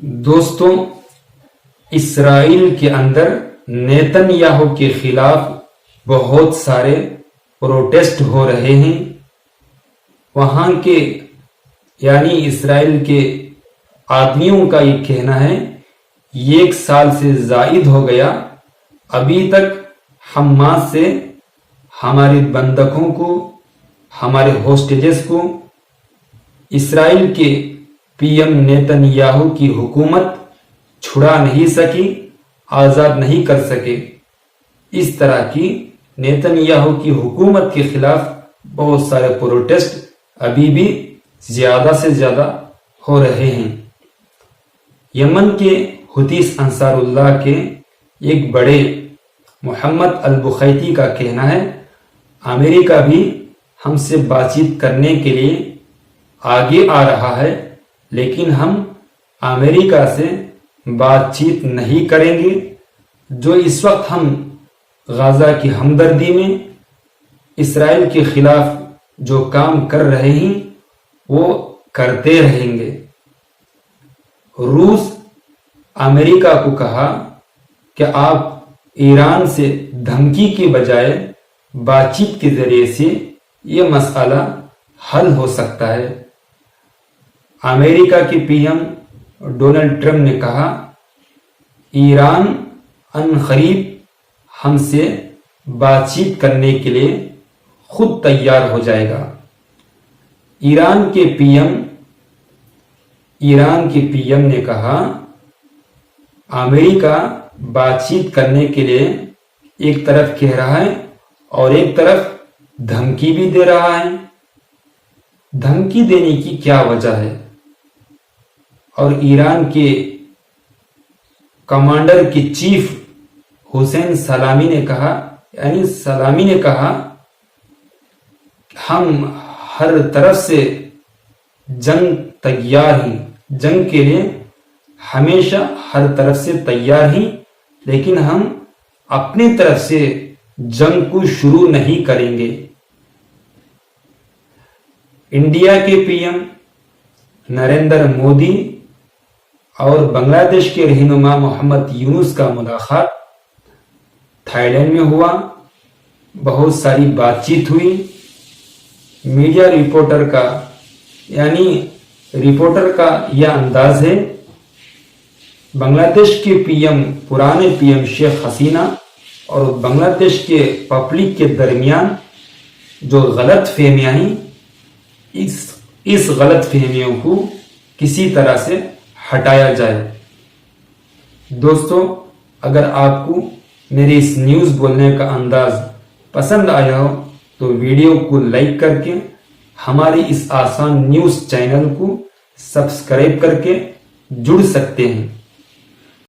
دوستوں، اسرائیل کے اندر نیتن یاہو کے خلاف بہت سارے پروٹیسٹ ہو رہے ہیں۔ وہاں کے یعنی اسرائیل کے آدمیوں کا یہ کہنا ہے 1 سال سے زائد ہو گیا، ابھی تک حماس سے ہمارے بندکوں کو، ہمارے ہوسٹیجز کو اسرائیل کے پی ایم نیتن یاہو کی حکومت چھڑا نہیں سکی، آزاد نہیں کر سکے۔ اس طرح کی نیتن یاہو کی حکومت کے خلاف بہت سارے پروٹیسٹ ابھی بھی زیادہ سے زیادہ ہو رہے ہیں۔ یمن کے حوثی انصار اللہ کے ایک بڑے محمد البخیتی کا کہنا ہے امریکہ بھی ہم سے بات چیت کرنے کے لیے آگے آ رہا ہے، لیکن ہم امریکہ سے بات چیت نہیں کریں گے۔ جو اس وقت ہم غزہ کی ہمدردی میں اسرائیل کے خلاف جو کام کر رہے ہیں وہ کرتے رہیں گے۔ روس امریکہ کو کہا کہ آپ ایران سے دھمکی کے بجائے بات چیت کے ذریعے سے یہ مسئلہ حل ہو سکتا ہے۔ امریکہ کے پی ایم ڈونلڈ ٹرمپ نے کہا ایران عنقریب ہم سے بات چیت کرنے کے لیے خود تیار ہو جائے گا۔ ایران کے پی ایم نے کہا امریکہ بات چیت کرنے کے لیے ایک طرف کہہ رہا ہے اور ایک طرف دھمکی بھی دے رہا ہے۔ دھمکی دینے کی کیا وجہ ہے؟ اور ایران کے کمانڈر کی چیف حسین سلامی نے کہا ہم ہر طرف سے جنگ تیار ہیں، جنگ کے لیے ہمیشہ ہر طرف سے تیار ہیں، لیکن ہم اپنی طرف سے جنگ کو شروع نہیں کریں گے۔ انڈیا کے پی ایم نریندر مودی اور بنگلہ دیش کے رہنما محمد یونس کا ملاقات تھائی لینڈ میں ہوا، بہت ساری بات چیت ہوئی۔ میڈیا رپورٹر کا یہ انداز ہے بنگلہ دیش کے پرانے پی ایم شیخ حسینہ اور بنگلہ دیش کے پبلک کے درمیان جو غلط فہمیاں ہیں، اس غلط فہمیوں کو کسی طرح سے ہٹایا جائے۔ دوستو، اگر آپ کو میرے اس نیوز بولنے کا انداز پسند آیا ہو تو ویڈیو کو لائک کر کے ہماری اس آسان نیوز چینل کو سبسکرائب کر کے جڑ سکتے ہیں۔